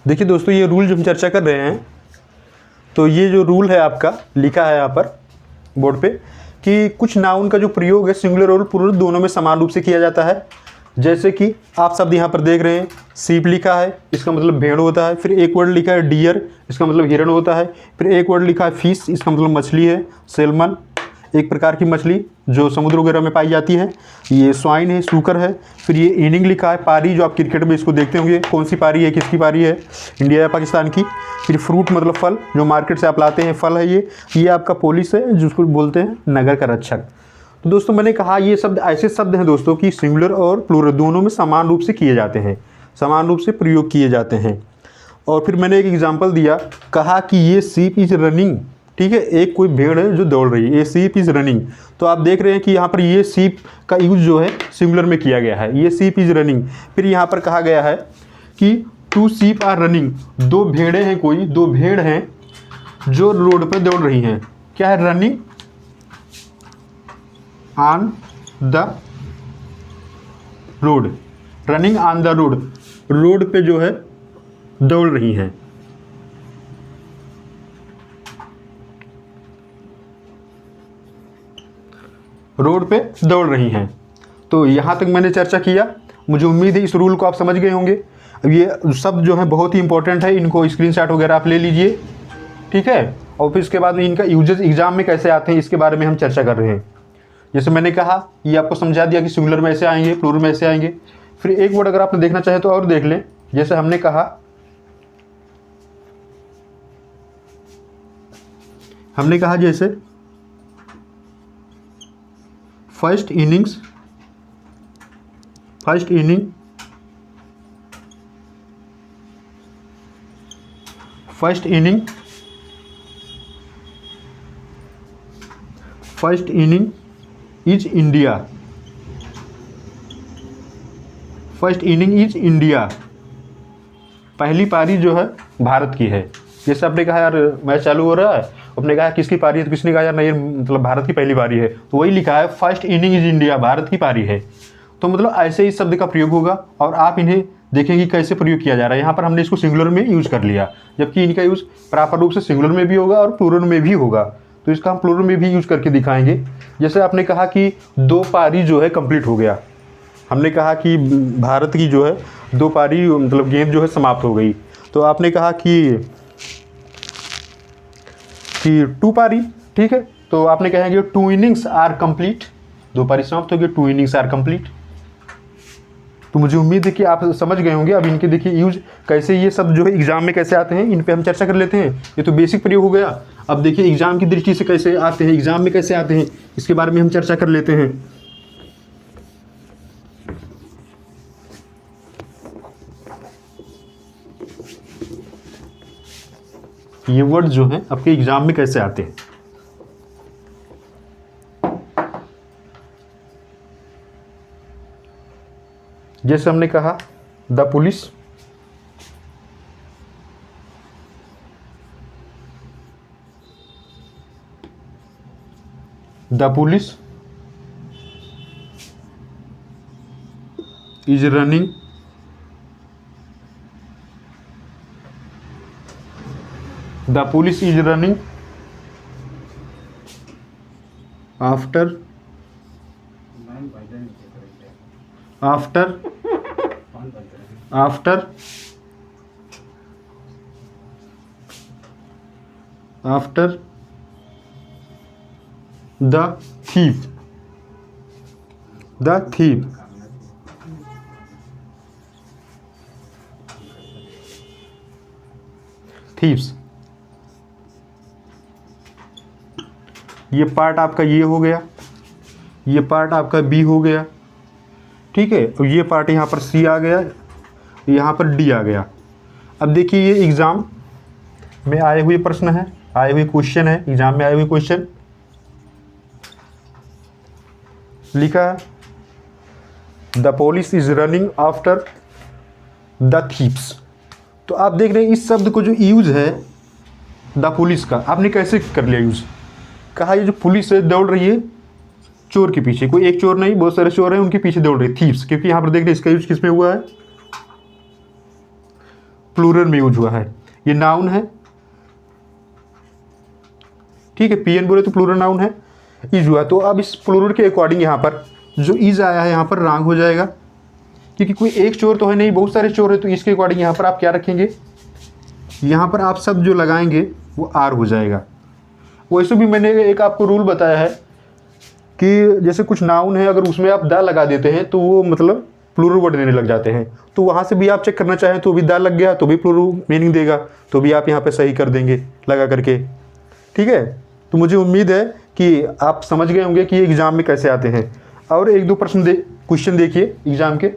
देखिए दोस्तों, ये रूल जो हम चर्चा कर रहे हैं, तो ये जो रूल है आपका लिखा है यहाँ पर बोर्ड पे कि कुछ नाउन का जो प्रयोग है सिंगुलर और प्लूरल दोनों में समान रूप से किया जाता है। जैसे कि आप शब्द यहाँ पर देख रहे हैं, सीप लिखा है, इसका मतलब भेड़ होता है। फिर एक वर्ड लिखा है डियर, इसका मतलब हिरण होता है। फिर एक वर्ड लिखा है फिश, इसका मतलब मछली है। सेल्मन एक प्रकार की मछली जो समुद्र वगैरह में पाई जाती है। ये स्वाइन है, सूकर है। फिर ये इनिंग लिखा है, पारी, जो आप क्रिकेट में इसको देखते होंगे, कौन सी पारी है, किसकी पारी है, इंडिया या पाकिस्तान की। फिर फ्रूट मतलब फल, जो मार्केट से आप लाते हैं फल है ये आपका पुलिस है, जिसको बोलते हैं नगर का रक्षक। तो दोस्तों मैंने कहा ये शब्द ऐसे शब्द हैं दोस्तों कि सिंगुलर और प्लूरल दोनों में समान रूप से किए जाते हैं, समान रूप से प्रयोग किए जाते हैं। और फिर मैंने एक एग्जांपल दिया, कहा कि ये सीप इज रनिंग, ठीक है, एक कोई भेड़ है जो दौड़ रही है, ये सीप इज रनिंग। तो आप देख रहे हैं कि यहाँ पर ये सीप का यूज जो है सिंगुलर में किया गया है, ये सीप इज रनिंग। फिर यहाँ पर कहा गया है कि टू सीप आर रनिंग, दो भेड़ें हैं, कोई दो भेड़ हैं जो रोड पर दौड़ रही हैं। क्या है? Running on the road, running on the road, road पे जो है दौड़ रही हैं। रोड पे दौड़ रही हैं। तो यहाँ तक मैंने चर्चा किया, मुझे उम्मीद है इस रूल को आप समझ गए होंगे। अब ये सब जो है बहुत ही इंपॉर्टेंट है, इनको स्क्रीनशॉट वगैरह आप ले लीजिए, ठीक है। और फिर इसके बाद इनका यूजेस एग्जाम में कैसे आते हैं इसके बारे में हम चर्चा कर रहे हैं। जैसे मैंने कहा, ये आपको समझा दिया कि सिंगुलर में ऐसे आएंगे, प्लूरल में ऐसे आएंगे। फिर एक वर्ड अगर आपने देखना चाहे तो और देख लें। जैसे हमने कहा, जैसे first inning, first inning is India, first inning is India, पहली पारी जो है भारत की है। जैसे आपने कहा यार मैच चालू हो रहा है, आपने कहा किसकी पारी है, तो किसने कहा यार नहीं मतलब भारत की पहली पारी है, तो वही लिखा है first inning is India, Bharat की पारी है। तो मतलब ऐसे इस शब्द का प्रयोग होगा और आप इन्हें देखेंगे कैसे प्रयोग किया जा रहा है। यहाँ पर हमने इसको सिंगुलर में यूज कर लिया, जबकि इनका यूज प्रॉपर रूप से सिंगुलर में भी होगा और प्लूरल में भी होगा। तो इसका हम प्लूरल में भी यूज करके दिखाएंगे। जैसे आपने कहा कि दो पारी जो है कंप्लीट हो गया, हमने कहा कि भारत की जो है दो पारी मतलब गेम जो है समाप्त हो गई। तो आपने कहा कि टू पारी, ठीक है, तो आपने कहेंगे टू इनिंग्स आर कंप्लीट, दो पारी समाप्त हो गई, टू इनिंग्स आर कंप्लीट। तो मुझे उम्मीद है कि आप समझ गए होंगे। अब इनके देखिए यूज कैसे, ये सब जो है एग्जाम में कैसे आते हैं, इन पे हम चर्चा कर लेते हैं। ये तो बेसिक प्रयोग हो गया। अब देखिए एग्जाम की दृष्टि से कैसे आते हैं, एग्जाम में कैसे आते हैं, इसके बारे में हम चर्चा कर लेते हैं। ये वर्ड जो है आपके एग्जाम में कैसे आते हैं। जैसे हमने कहा the police, is running The police is running after the thief, thieves। ये पार्ट आपका ये हो गया, ये पार्ट आपका बी हो गया, ठीक है। और ये पार्ट यहाँ पर सी आ गया, यहाँ पर डी आ गया। अब देखिए ये एग्ज़ाम में आए हुए प्रश्न है, आए हुए क्वेश्चन है, एग्जाम में आए हुए क्वेश्चन लिखा है the police is running after the thieves. तो आप देख रहे हैं इस शब्द को जो यूज है द पुलिस का, आपने कैसे कर लिया यूज। कहा ये जो पुलिस है दौड़ रही है चोर के पीछे, कोई एक चोर नहीं बहुत सारे चोर हैं उनके पीछे दौड़ रहे थीप्स, क्योंकि यहाँ पर देख रहे हैं इसका यूज किस में हुआ है, प्लूरल में यूज हुआ है, ये नाउन है, ठीक है, पीएन बोले तो प्लूरल नाउन है, इज हुआ। तो अब इस प्लूरल के अकॉर्डिंग यहाँ पर जो इज आया है यहाँ पर रॉन्ग हो जाएगा, क्योंकि कोई एक चोर तो है नहीं, बहुत सारे चोर है, तो इसके अकॉर्डिंग यहाँ पर आप क्या रखेंगे, यहाँ पर आप सब जो लगाएंगे वो आर हो जाएगा। वैसे भी मैंने एक आपको रूल बताया है कि जैसे कुछ नाउन है, अगर उसमें आप दा लगा देते हैं तो वो मतलब प्लूरल वर्ड देने लग जाते हैं, तो वहाँ से भी आप चेक करना चाहें तो भी दा लग गया तो भी प्लूरल मीनिंग देगा, तो भी आप यहाँ पे सही कर देंगे लगा करके, ठीक है। तो मुझे उम्मीद है कि आप समझ गए होंगे कि एग्ज़ाम में कैसे आते हैं। और एक दो प्रश्न क्वेश्चन देखिए एग्ज़ाम के।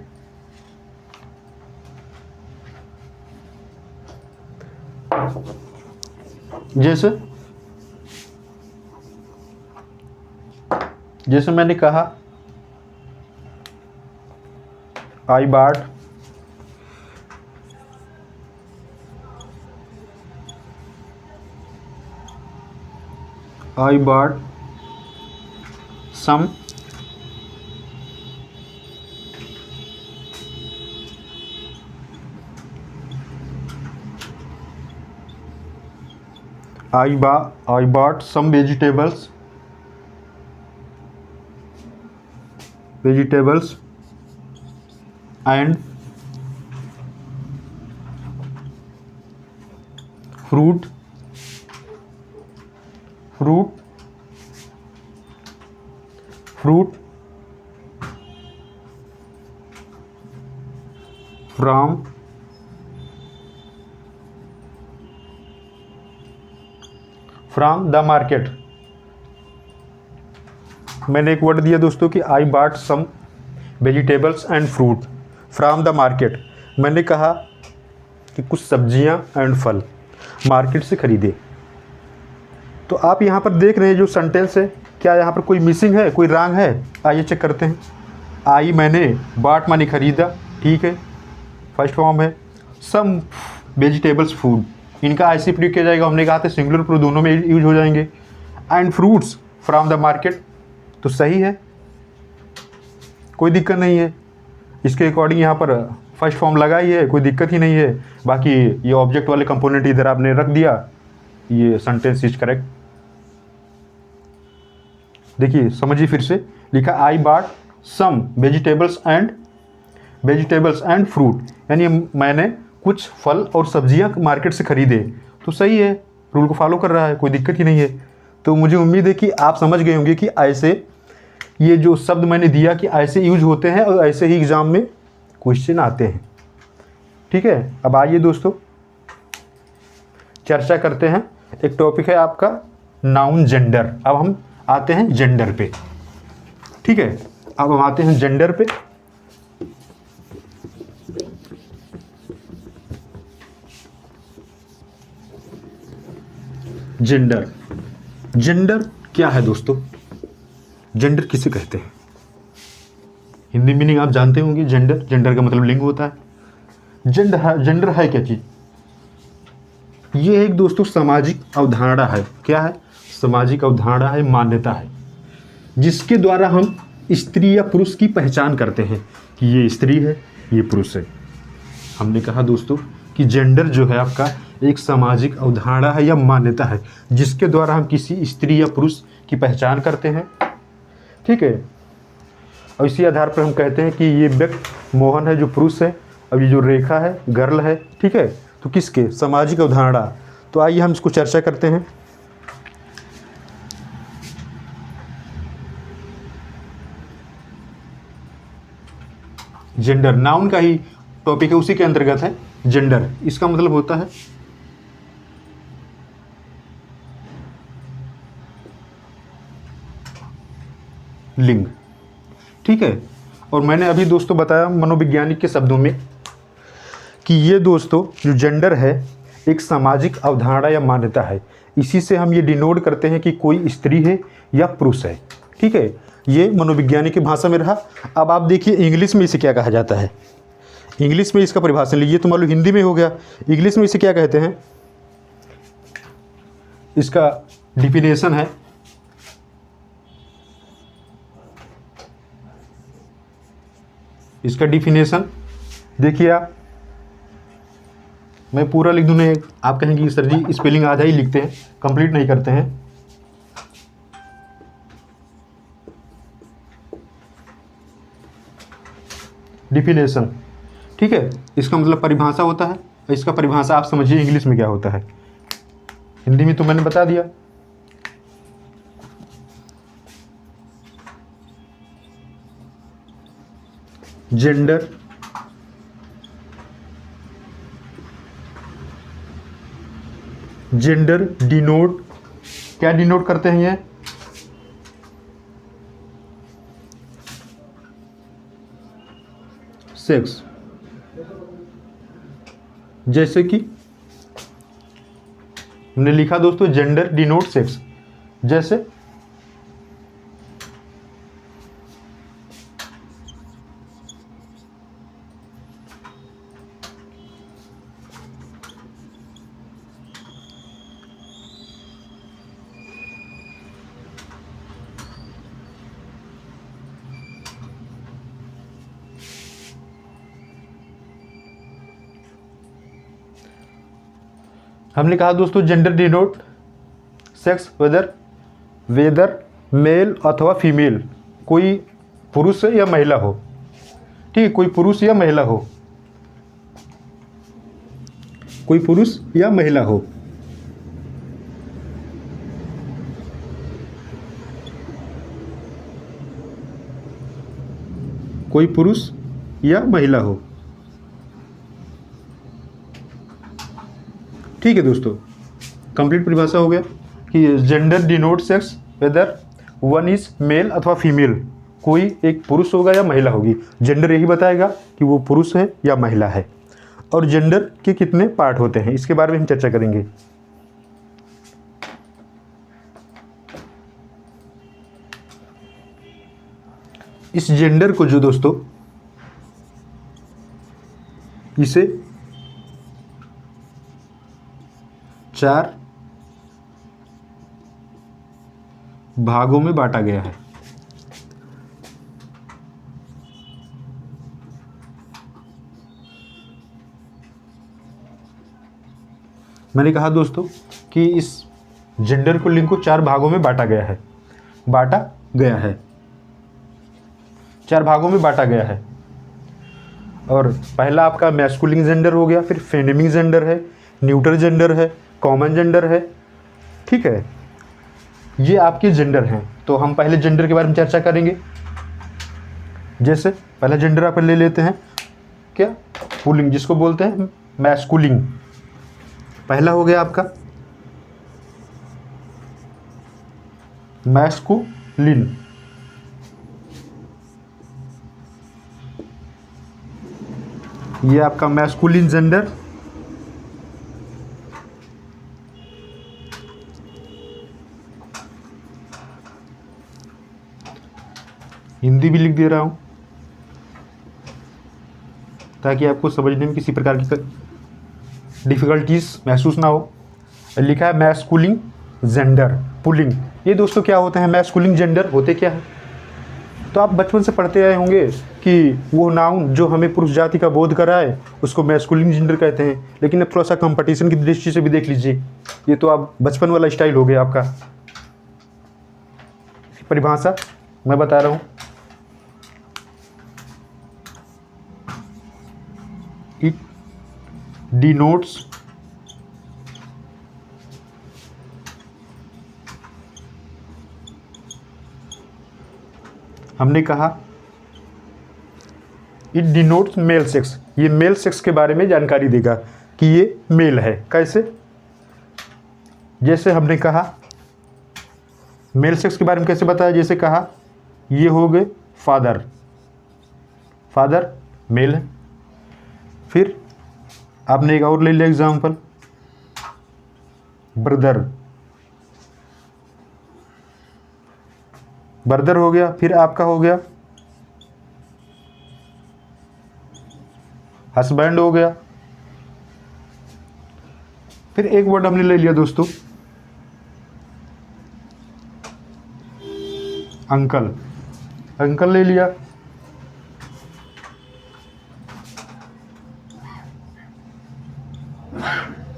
जैसे मैंने कहा I bought some I bought some vegetables and fruit from the market। मैंने एक वर्ड दिया दोस्तों कि I bought some vegetables and fruit from the market. मैंने कहा कि कुछ सब्जियां एंड फल मार्केट से खरीदे। तो आप यहाँ पर देख रहे हैं जो सेंटेंस है, क्या यहाँ पर कोई मिसिंग है, कोई रॉन्ग है? आइए चेक करते हैं। आई मैंने, बॉट माने खरीदा, ठीक है, फर्स्ट फॉर्म है। सम वेजिटेबल्स फूड, इनका ऐसे प्रयोग किया जाएगा, हमने कहा था सिंगुलर प्लूरल दोनों में यूज हो जाएंगे। And fruits from the market, तो सही है, कोई दिक्कत नहीं है। इसके अकॉर्डिंग यहाँ पर फर्स्ट फॉर्म लगा ही है, कोई दिक्कत ही नहीं है। बाकी ये ऑब्जेक्ट वाले कंपोनेंट इधर आपने रख दिया, ये सेंटेंस इज करेक्ट। देखिए समझिए फिर से, लिखा I bought some vegetables and fruit, यानी मैंने कुछ फल और सब्जियां मार्केट से खरीदे, तो सही है, रूल को फॉलो कर रहा है, कोई दिक्कत ही नहीं है। तो मुझे उम्मीद है कि आप समझ गए होंगे कि ऐसे ये जो शब्द मैंने दिया कि ऐसे यूज होते हैं और ऐसे ही एग्जाम में क्वेश्चन आते हैं, ठीक है। अब आइए दोस्तों चर्चा करते हैं। एक टॉपिक है आपका नाउन जेंडर। अब हम आते हैं जेंडर पे, ठीक है। अब हम आते हैं जेंडर पे। जेंडर क्या है दोस्तों? जेंडर किसे कहते हैं? हिंदी मीनिंग आप जानते होंगे। जेंडर का मतलब लिंग होता है। जेंडर है क्या चीज? ये एक दोस्तों सामाजिक अवधारणा है। क्या है? सामाजिक अवधारणा है, मान्यता है, जिसके द्वारा हम स्त्री या पुरुष की पहचान करते हैं कि ये स्त्री है, ये पुरुष है। हमने कहा दोस्तों कि जेंडर जो है आपका एक सामाजिक अवधारणा है या मान्यता है, जिसके द्वारा हम किसी स्त्री या पुरुष की पहचान करते हैं, ठीक है। और इसी आधार पर हम कहते हैं कि ये व्यक्ति मोहन है जो पुरुष है, अब ये जो रेखा है गर्ल है, ठीक है। तो किसके? सामाजिक अवधारणा। तो आइए हम इसको चर्चा करते हैं। जेंडर नाउन का ही टॉपिक है, उसी के अंतर्गत है जेंडर। इसका मतलब होता है लिंग, ठीक है। और मैंने अभी दोस्तों बताया मनोवैज्ञानिक के शब्दों में कि ये दोस्तों जो जेंडर है एक सामाजिक अवधारणा या मान्यता है। इसी से हम ये डिनोट करते हैं कि कोई स्त्री है या पुरुष है, ठीक है। ये मनोविज्ञानिक की भाषा में रहा। अब आप देखिए इंग्लिश में इसे क्या कहा जाता है। इंग्लिश में इसका परिभाषा लीजिए, तो मान लो हिंदी में हो गया, इंग्लिश में इसे क्या कहते हैं? इसका डिफिनेशन है देखिए आप, मैं पूरा लिख दूँ नहीं, आप कहेंगे कि सर जी स्पेलिंग आधा ही लिखते हैं, कंप्लीट नहीं करते हैं। डिफिनेशन, ठीक है, इसका मतलब परिभाषा होता है। इसका परिभाषा आप समझिए इंग्लिश में क्या होता है, हिंदी में तो मैंने बता दिया। जेंडर जेंडर डिनोट, क्या डिनोट करते हैं ये? सेक्स। जैसे कि हमने लिखा दोस्तों जेंडर डिनोट सेक्स, जैसे हमने कहा दोस्तों gender denote sex whether male अथवा फीमेल, कोई पुरुष या महिला हो, ठीक है, कोई पुरुष या महिला हो, कोई पुरुष या महिला हो। कोई पुरुष या महिला हो, ठीक है दोस्तों। कंप्लीट परिभाषा हो गया कि gender denote sex whether one is male अथवा फीमेल, कोई एक पुरुष होगा या महिला होगी। जेंडर यही बताएगा कि वो पुरुष है या महिला है। और जेंडर के कितने पार्ट होते हैं इसके बारे में हम चर्चा करेंगे। इस जेंडर को जो दोस्तों, इसे 4 भागों में बांटा गया है। मैंने कहा दोस्तों कि इस जेंडर को लिंग को 4 भागों में बांटा गया है, 4 भागों में बांटा गया है। और पहला आपका मैस्कुलिन जेंडर हो गया, फिर फेमिनिन जेंडर है, न्यूट्रल जेंडर है, कॉमन जेंडर है, ठीक है, ये आपके जेंडर हैं। तो हम पहले जेंडर के बारे में चर्चा करेंगे। जैसे पहला जेंडर आप ले लेते हैं क्या, पुल्लिंग, जिसको बोलते हैं मैस्कुलिन। पहला हो गया आपका मैस्कुलिन, ये आपका मैस्कुलिन जेंडर। हिंदी भी लिख दे रहा हूं ताकि आपको समझने में किसी प्रकार की डिफिकल्टीज महसूस ना हो। लिखा है मैस्कुलिन जेंडर पुल्लिंग। ये दोस्तों क्या होते हैं, मैस्कुलिन जेंडर होते क्या है? तो आप बचपन से पढ़ते आए होंगे कि वो नाउन जो हमें पुरुष जाति का बोध कराए उसको मैस्कुलिन जेंडर कहते हैं। लेकिन अब थोड़ा सा कंपटीशन की दृष्टि से भी देख लीजिए, ये तो आप बचपन वाला स्टाइल हो गया आपका। परिभाषा मैं बता रहा हूँ, इट डिनोट्स हमने कहा इट डिनोट्स मेल सेक्स, ये मेल सेक्स के बारे में जानकारी देगा कि ये मेल है। कैसे? जैसे हमने कहा मेल सेक्स के बारे में कैसे बताया, जैसे कहा ये हो गए फादर, फादर मेल है। फिर आपने एक और ले लिया एग्जाम्पल, ब्रदर, ब्रदर हो गया। फिर आपका हो गया हस्बैंड हो गया। फिर एक वर्ड हमने ले लिया दोस्तों अंकल, अंकल ले लिया।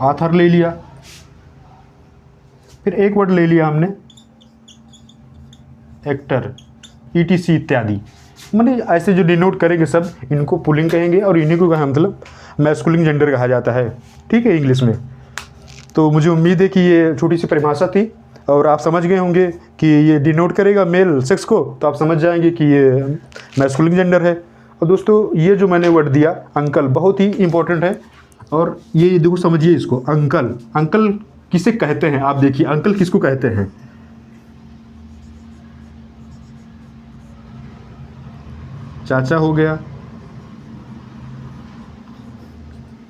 ऑथर ले लिया, फिर एक वर्ड ले लिया हमने एक्टर, ईटीसी इत्यादि। मतलब ऐसे जो डिनोट करेंगे सब, इनको पुलिंग कहेंगे और इन्हीं को कहा मतलब मैस्कुलिन जेंडर कहा जाता है, ठीक है, इंग्लिश में। तो मुझे उम्मीद है कि ये छोटी सी परिभाषा थी और आप समझ गए होंगे कि ये डिनोट करेगा मेल सेक्स को, तो आप समझ जाएंगे कि ये मैस्कुलिन जेंडर है। और दोस्तों ये जो मैंने वर्ड दिया अंकल, बहुत ही इंपॉर्टेंट है। और ये देखो समझिए इसको, अंकल, अंकल किसे कहते हैं, आप देखिए अंकल किसको कहते हैं। चाचा हो गया,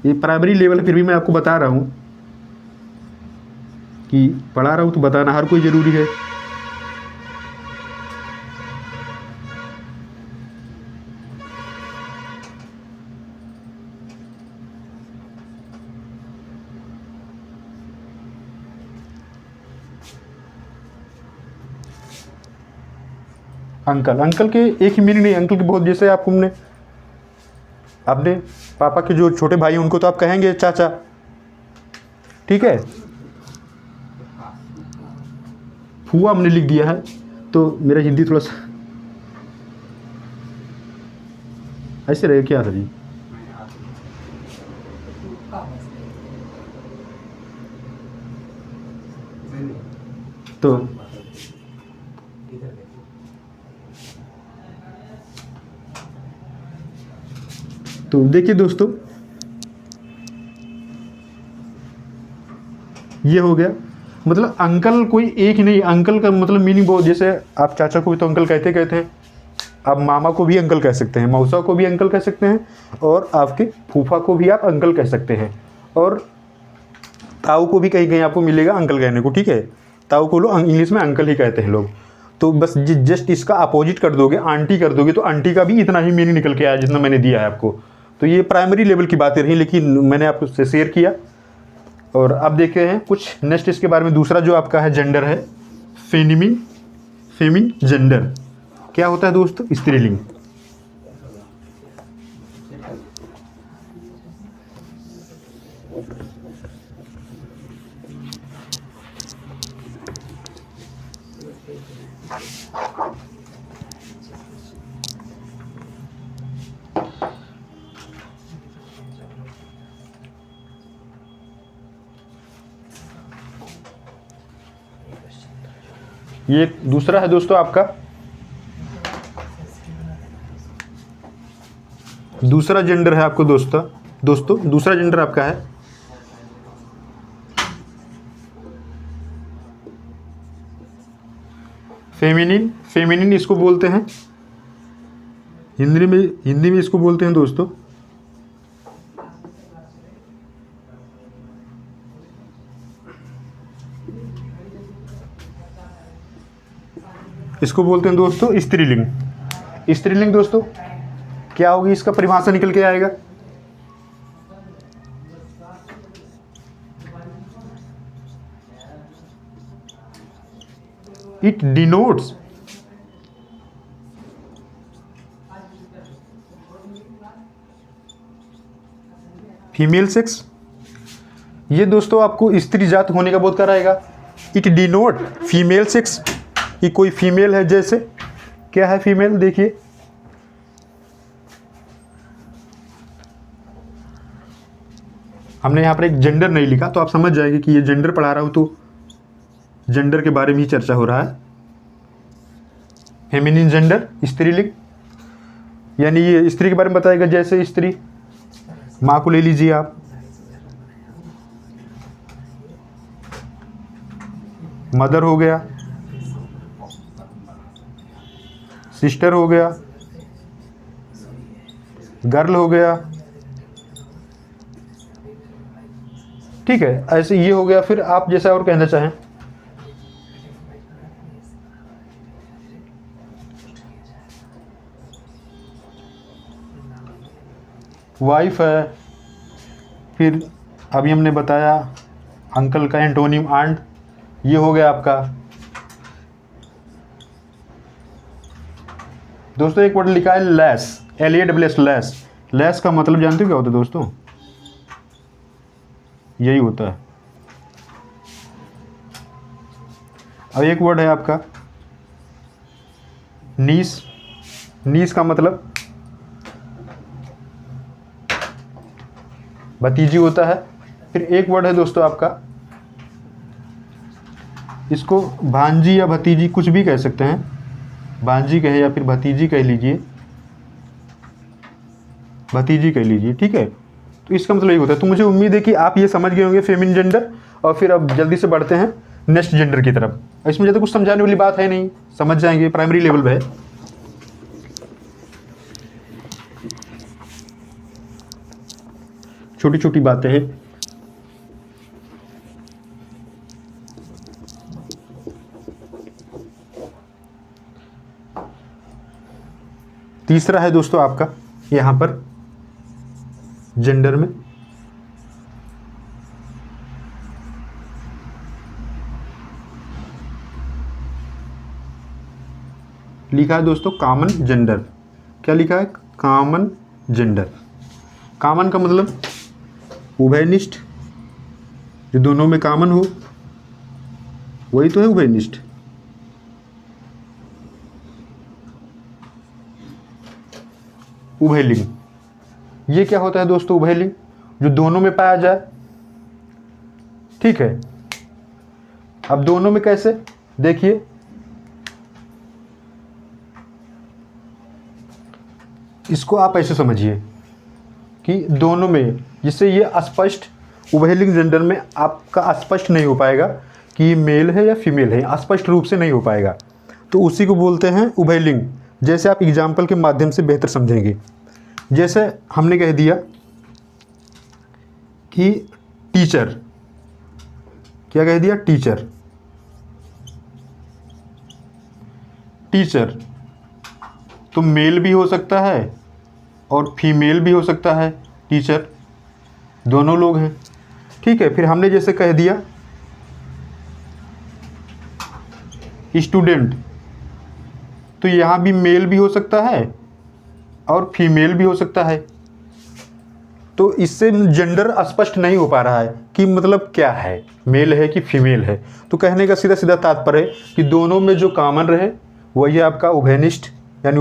ये प्राइमरी लेवल है, फिर भी मैं आपको बता रहा हूँ कि पढ़ा रहा हूँ तो बताना हर कोई ज़रूरी है। अंकल, अंकल के एक ही मीनिंग नहीं, अंकल के बहुत, जैसे आपको हमने अपने पापा के जो छोटे भाई हैं उनको तो आप कहेंगे चाचा, ठीक है। फूआ हमने लिख दिया है, तो मेरा हिंदी थोड़ा सा ऐसे रहे, क्या था जी, तो देखिए दोस्तों ये हो गया। मतलब अंकल कोई एक ही नहीं, अंकल का मतलब मीनिंग बहुत, जैसे आप चाचा को भी तो अंकल कहते हैं, आप मामा को भी अंकल कह सकते हैं, मौसा को भी अंकल कह सकते हैं, और आपके फूफा को भी आप अंकल कह सकते हैं, और ताऊ को भी कहीं कहीं आपको मिलेगा अंकल कहने को, ठीक है। ताऊ को लोग इंग्लिश में अंकल ही कहते हैं लोग। तो बस जस्ट इसका अपोजिट कर दोगे, आंटी कर दोगे, तो आंटी का भी इतना ही मीनिंग निकल के आया जितना मैंने दिया है आपको। तो ये प्राइमरी लेवल की बातें रही, लेकिन मैंने आपको से शेयर किया। और अब देखते हैं कुछ नेक्स्ट इसके बारे में। दूसरा जो आपका है जेंडर है फेमिन जेंडर। क्या होता है दोस्तों? स्त्रीलिंग। ये दूसरा है दोस्तों आपका, दूसरा जेंडर है आपको दोस्तों दूसरा जेंडर आपका है फेमिनिन इसको बोलते हैं, हिंदी में इसको बोलते हैं दोस्तों स्त्रीलिंग। स्त्रीलिंग दोस्तों क्या होगी, इसका परिभाषा निकल के आएगा, इट डिनोट्स फीमेल सेक्स। ये दोस्तों आपको स्त्री जात होने का बोध कराएगा। इट डिनोट फीमेल सेक्स, कि कोई फीमेल है, जैसे क्या है फीमेल, देखिए हमने यहाँ पर एक जेंडर नहीं लिखा, तो आप समझ जाएंगे कि ये जेंडर पढ़ा रहा हूँ तो जेंडर के बारे में ही चर्चा हो रहा है। फेमिनिन जेंडर, स्त्रीलिंग, यानी ये स्त्री के बारे में बताएगा। जैसे स्त्री, माँ को ले लीजिए आप, मदर हो गया, सिस्टर हो गया, गर्ल हो गया, ठीक है, ऐसे ये हो गया। फिर आप जैसा और कहना चाहें, वाइफ है। फिर अभी हमने बताया अंकल का एंटोनिम आंट, ये हो गया आपका। दोस्तों एक वर्ड लिखा है लेस, LASS, लेस का मतलब जानते हो क्या होता है दोस्तों? यही होता है। अब एक वर्ड है आपका नीस। नीस का मतलब भतीजी होता है। फिर एक वर्ड है दोस्तों आपका, इसको भांजी या भतीजी कुछ भी कह सकते हैं, भांजी कहे या फिर भतीजी कह लीजिए, भतीजी कह लीजिए, ठीक है। तो इसका मतलब ये होता है। तो मुझे उम्मीद है कि आप ये समझ गए होंगे फेमिन जेंडर। और फिर अब जल्दी से बढ़ते हैं नेक्स्ट जेंडर की तरफ। इसमें ज़्यादा कुछ समझाने वाली बात है नहीं, समझ जाएंगे, प्राइमरी लेवल पे है। छोटी छोटी बातें हैं। तीसरा है दोस्तों आपका यहां पर जेंडर में लिखा है दोस्तों कॉमन जेंडर। क्या लिखा है? Common gender. कॉमन का मतलब उभयनिष्ठ, जो दोनों में कॉमन हो, वही तो है उभयनिष्ठ। उभयलिंग, ये क्या होता है दोस्तों? उभयलिंग जो दोनों में पाया जाए, ठीक है। अब दोनों में कैसे, देखिए इसको आप ऐसे समझिए कि दोनों में, जिससे ये अस्पष्ट उभयलिंग जेंडर में आपका स्पष्ट नहीं हो पाएगा कि ये मेल है या फीमेल है, स्पष्ट रूप से नहीं हो पाएगा, तो उसी को बोलते हैं उभयलिंग। जैसे आप एग्जाम्पल के माध्यम से बेहतर समझेंगे। जैसे हमने कह दिया कि टीचर, क्या कह दिया? टीचर। टीचर तो मेल भी हो सकता है और फीमेल भी हो सकता है। टीचर दोनों लोग हैं, ठीक है। फिर हमने जैसे कह दिया स्टूडेंट, तो यहाँ भी मेल भी हो सकता है और फीमेल भी हो सकता है। तो इससे जेंडर स्पष्ट नहीं हो पा रहा है कि मतलब क्या है, मेल है कि फीमेल है। तो कहने का सीधा सीधा तात्पर्य है कि दोनों में जो कॉमन रहे वही आपका उभयनिष्ठ, यानी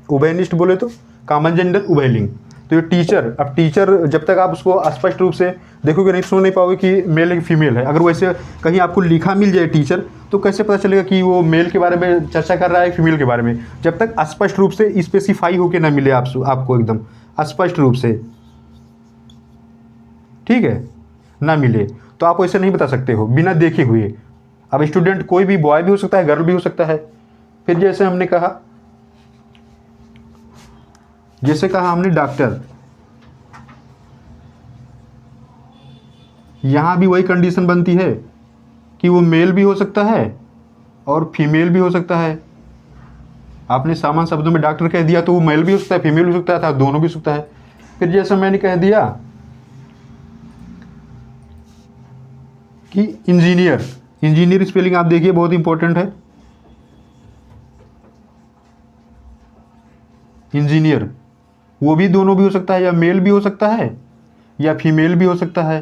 उभयनिष्ठ बोले तो कॉमन जेंडर उभयलिंग। तो ये टीचर, अब टीचर जब तक आप उसको स्पष्ट रूप से देखोगे नहीं, समझ नहीं पाओगे कि मेल है कि फीमेल है। अगर वैसे कहीं आपको लिखा मिल जाए टीचर, तो कैसे पता चलेगा कि वो मेल के बारे में चर्चा कर रहा है फीमेल के बारे में, जब तक स्पष्ट रूप से स्पेसिफाई होके ना मिले आपको एकदम स्पष्ट रूप से, ठीक है, ना मिले, तो आप वैसे नहीं बता सकते हो बिना देखे हुए। अब स्टूडेंट कोई भी बॉय भी हो सकता है, गर्ल भी हो सकता है। फिर जैसे हमने कहा, हमने डॉक्टर, यहां भी वही कंडीशन बनती है कि वो मेल भी हो सकता है और फीमेल भी हो सकता है। आपने सामान्य शब्दों में डॉक्टर कह दिया तो वो मेल भी हो सकता है, फीमेल भी हो सकता था, दोनों भी हो सकता है। फिर जैसे मैंने कह दिया कि इंजीनियर, इंजीनियर स्पेलिंग आप देखिए बहुत इंपॉर्टेंट है। इंजीनियर वो भी दोनों भी हो सकता है, या मेल भी हो सकता है या फीमेल भी हो सकता है,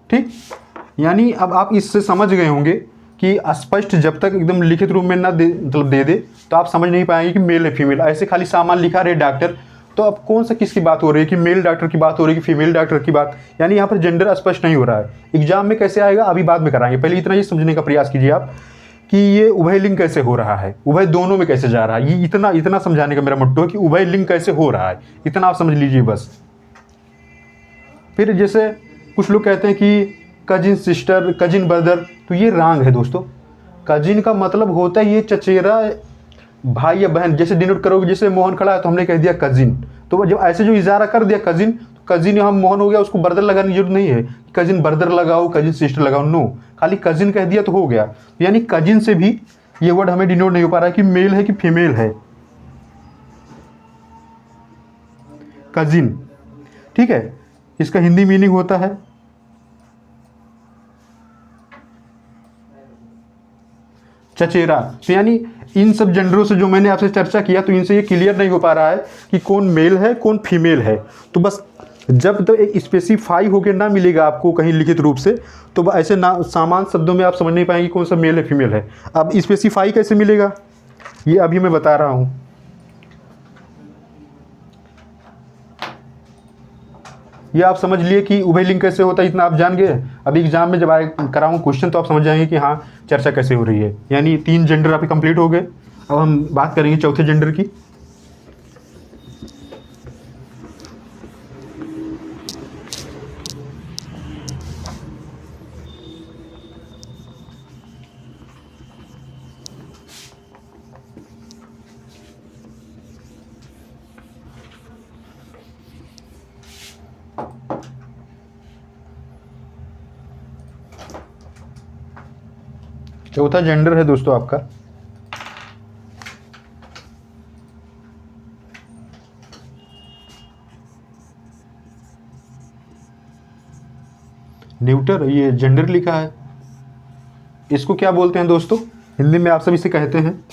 ठीक। यानी अब आप इससे समझ गए होंगे कि स्पष्ट जब तक एकदम लिखित रूप में ना दे, मतलब दे दे, तो आप समझ नहीं पाएंगे कि मेल है फीमेल। ऐसे खाली सामान लिखा रहे डॉक्टर, तो अब कौन सा किसकी बात हो रही है, कि मेल डॉक्टर की बात हो रही है कि फीमेल डॉक्टर की बात, यानी यहाँ पर जेंडर स्पष्ट नहीं हो रहा है। एग्जाम में कैसे आएगा अभी बाद में कराएंगे, पहले इतना ही समझने का प्रयास कीजिए आप कि ये उभयलिंग कैसे हो रहा है, उभय दोनों में कैसे जा रहा है। ये इतना समझाने का मेरा मोट्टो है कि उभयलिंग कैसे हो रहा है, इतना आप समझ लीजिए बस। फिर जैसे कुछ लोग कहते हैं कि कजिन सिस्टर, कजिन ब्रदर, तो ये रॉन्ग है दोस्तों। कजिन का मतलब होता है ये चचेरा भाई या बहन, जैसे डिनोट करोगे, जैसे मोहन खड़ा है तो हमने कह दिया कजिन, तो जब ऐसे जो इजारा कर दिया कजिन, तो कजिन यहाँ मोहन हो गया, उसको ब्रदर लगाने की जरूरत नहीं है, कजिन ब्रदर लगाओ, कजिन सिस्टर लगाओ, नो, खाली कजिन कह दिया तो हो गया। यानी कजिन से भी ये वर्ड हमें डिनोट नहीं हो पा रहा है कि मेल है कि फीमेल है। कजिन, ठीक है, इसका हिंदी मीनिंग होता है चचेरा। तो यानी इन सब जेंडरों से जो मैंने आपसे चर्चा किया, तो इनसे ये क्लियर नहीं हो पा रहा है कि कौन मेल है कौन फीमेल है। तो बस जब तो एक स्पेसिफाई होकर ना मिलेगा आपको कहीं लिखित रूप से, तो ऐसे ना सामान्य शब्दों में आप समझ नहीं पाएंगे कौन सा मेल है फीमेल है। अब स्पेसिफाई कैसे मिलेगा, ये अभी मैं बता रहा हूँ। ये आप समझ लिए कि उभयलिंग कैसे होता है, इतना आप जान गए। अब एग्जाम में जब आए कराऊँ क्वेश्चन तो आप समझ जाएंगे कि हाँ चर्चा कैसे हो रही है। यानी 3 जेंडर आपके कंप्लीट हो गए। अब हम बात करेंगे चौथे जेंडर की। चौथा जेंडर है दोस्तों आपका न्यूटर। ये जेंडर लिखा है, इसको क्या बोलते हैं दोस्तों, हिंदी में आप सब इसे कहते हैं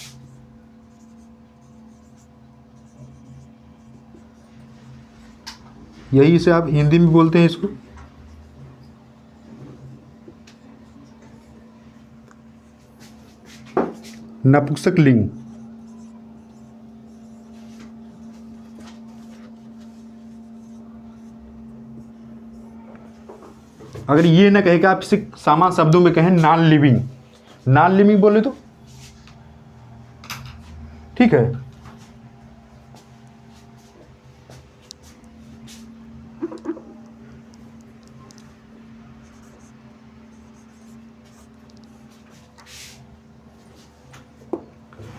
यही, इसे आप हिंदी में बोलते हैं इसको नपुंसक लिंग। अगर ये ना कहे कि आप इसे सामान्य शब्दों में कहें नॉन लिविंग, नॉन लिविंग बोले तो ठीक है।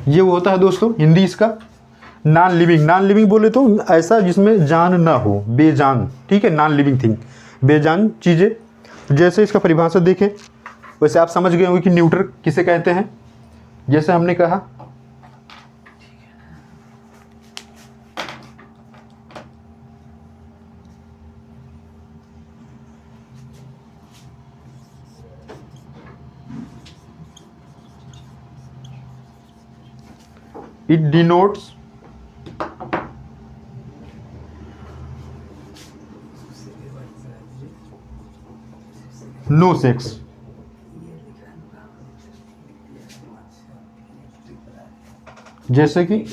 ये वो होता है दोस्तों हिंदी इसका नॉन लिविंग। नॉन लिविंग बोले तो ऐसा जिसमें जान ना हो, बेजान, ठीक है, नॉन लिविंग थिंग, बेजान चीज़ें। जैसे इसका परिभाषा देखें, वैसे आप समझ गए होंगे कि न्यूट्रल किसे कहते हैं। जैसे हमने कहा it denotes no sex। जैसे कि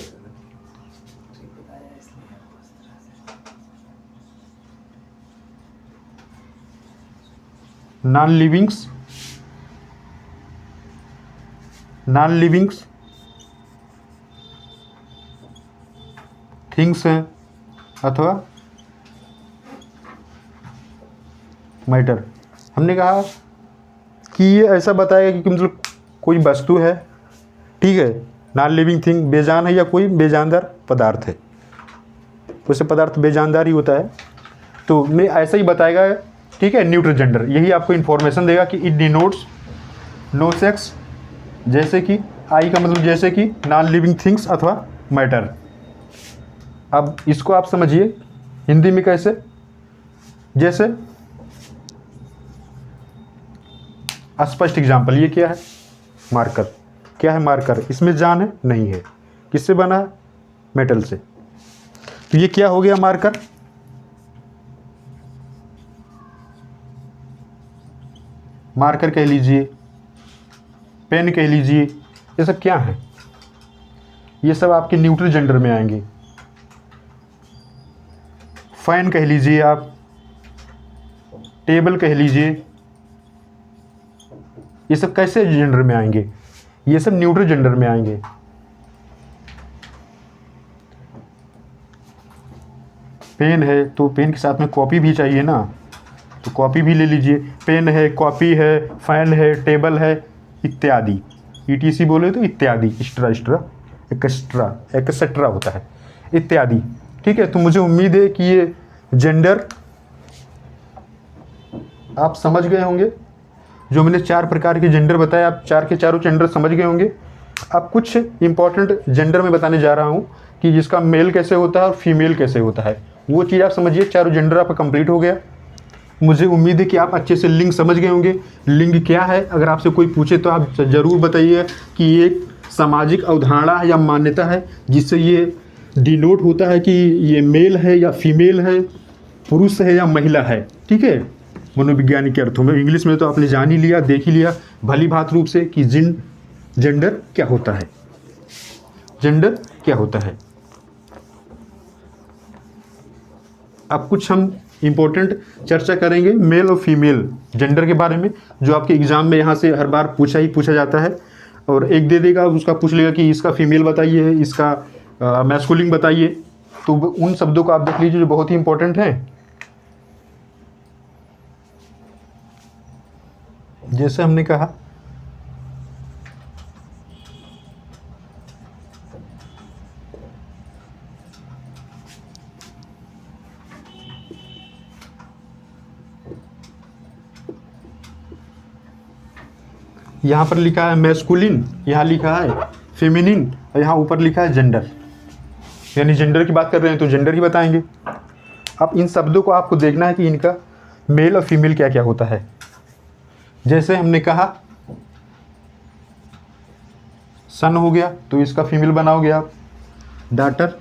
नॉन लिविंग्स थिंग्स हैं अथवा मैटर। हमने कहा कि ये ऐसा बताएगा कि मतलब कोई वस्तु है, ठीक है, नॉन लिविंग थिंग, बेजान है या कोई बेजानदार पदार्थ है। वैसे पदार्थ बेजानदार ही होता है, तो मैं ऐसा ही बताएगा, ठीक है। न्यूट्रल जेंडर यही आपको इन्फॉर्मेशन देगा कि इट डिनोट्स नो सेक्स, जैसे कि आई का मतलब जैसे कि नॉन लिविंग थिंग्स अथवा मैटर। अब इसको आप समझिए हिंदी में कैसे, जैसे स्पष्ट एग्जाम्पल, ये क्या है, मार्कर। क्या है मार्कर, इसमें जान है नहीं है, किससे बना है, मेटल से। तो ये क्या हो गया मार्कर, मार्कर कह लीजिए, पेन कह लीजिए, ये सब क्या है, ये सब आपके न्यूट्रल जेंडर में आएंगे। फैन कह लीजिए आप, टेबल कह लीजिए, ये सब कैसे जेंडर में आएंगे, ये सब न्यूट्रल जेंडर में आएंगे। पेन है तो पेन के साथ में कॉपी भी चाहिए ना, तो कॉपी भी ले लीजिए। पेन है, कॉपी है, फैन है, टेबल है, इत्यादि। ईटीसी बोले तो इत्यादि, एक्सेट्रा होता है, इत्यादि, ठीक है। तो मुझे उम्मीद है कि ये जेंडर आप समझ गए होंगे। जो मैंने 4 प्रकार के जेंडर बताए, आप 4 के चारों जेंडर समझ गए होंगे। अब कुछ इंपॉर्टेंट जेंडर में बताने जा रहा हूँ कि जिसका मेल कैसे होता है और फीमेल कैसे होता है, वो चीज़ आप समझिए। चारों जेंडर आपका कंप्लीट हो गया। मुझे उम्मीद है कि आप अच्छे से लिंग समझ गए होंगे। लिंग क्या है, अगर आपसे कोई पूछे तो आप ज़रूर बताइए कि ये एक सामाजिक अवधारणा है या मान्यता है, जिससे ये डिनोट होता है कि ये मेल है या फीमेल है, पुरुष है या महिला है, ठीक है, मनोविज्ञानिक के अर्थों में। इंग्लिश में तो आपने जान ही लिया, देख ही लिया भली भांति रूप से कि जेंडर क्या होता है, जेंडर क्या होता है। अब कुछ हम इम्पोर्टेंट चर्चा करेंगे मेल और फीमेल जेंडर के बारे में, जो आपके एग्जाम में यहाँ से हर बार पूछा जाता है। और एक दे देगा, उसका पूछ लेगा कि इसका फीमेल बताइए, इसका मैस्कुलिन बताइए। तो उन शब्दों को आप देख लीजिए जो बहुत ही इंपॉर्टेंट है। जैसे हमने कहा यहाँ पर लिखा है मैस्कुलिन, यहाँ लिखा है फेमिनिन, और यहाँ ऊपर लिखा है जेंडर, यानी जेंडर की बात कर रहे हैं तो जेंडर ही बताएंगे। अब इन शब्दों को आपको देखना है कि इनका मेल और फीमेल क्या क्या होता है। जैसे हमने कहा सन हो गया, तो इसका फीमेल बनाओगे आप डॉटर।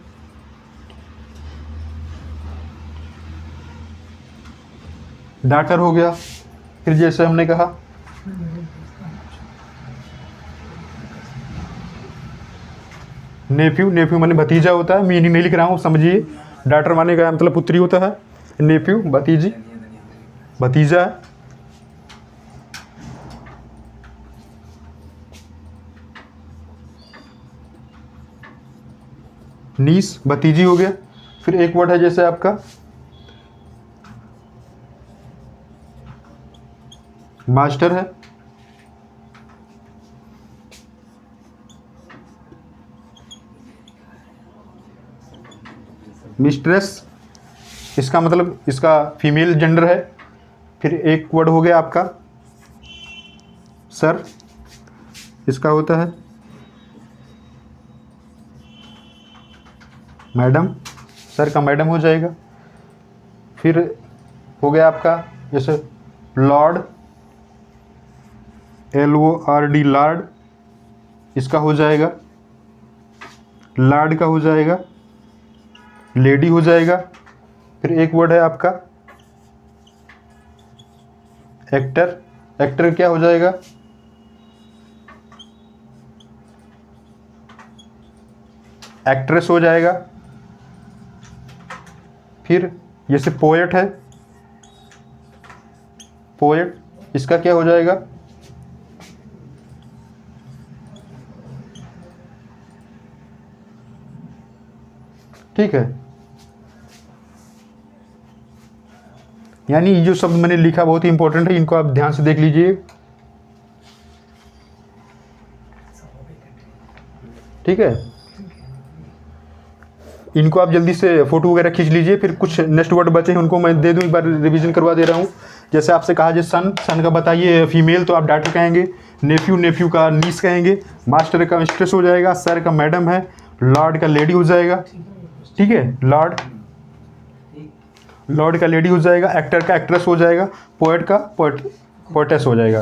डॉटर हो गया। फिर जैसे हमने कहा नेफ्यू, नेफ्यू माने भतीजा होता है, मीनिंग नहीं लिख रहा हूँ, समझिए। डॉटर माने का मतलब पुत्री होता है, नेफ्यू भतीजी, भतीजा है। नीस भतीजी हो गया। फिर एक वर्ड है जैसे आपका मास्टर है, मिस्ट्रेस, इसका मतलब इसका फीमेल जेंडर है। फिर एक वर्ड हो गया आपका सर, इसका होता है मैडम, सर का मैडम हो जाएगा। फिर हो गया आपका जैसे लॉर्ड, LORD लॉर्ड, इसका हो जाएगा लॉर्ड का हो जाएगा, लेडी हो जाएगा। फिर एक वर्ड है आपका एक्टर, एक्टर क्या हो जाएगा एक्ट्रेस हो जाएगा। फिर जैसे पोएट है, पोएट, इसका क्या हो जाएगा ठीक है। यानी ये जो शब्द मैंने लिखा बहुत ही इंपॉर्टेंट है, इनको आप ध्यान से देख लीजिए, ठीक है। इनको आप जल्दी से फोटो वगैरह खींच लीजिए। फिर कुछ नेक्स्ट वर्ड बचे हैं उनको मैं दे दूं, एक बार रिवीजन करवा दे रहा हूँ। जैसे आपसे कहा जैसे सन, सन का बताइए फीमेल, तो आप डॉटर कहेंगे। नेफ्यू, नेफ्यू का नीस कहेंगे। मास्टर का मिस्ट्रेस हो जाएगा। सर का मैडम है। लॉर्ड का लेडी हो जाएगा, ठीक है, लॉर्ड, लॉर्ड का लेडी हो जाएगा। एक्टर का एक्ट्रेस हो जाएगा। पोएट का पोएटेस हो जाएगा।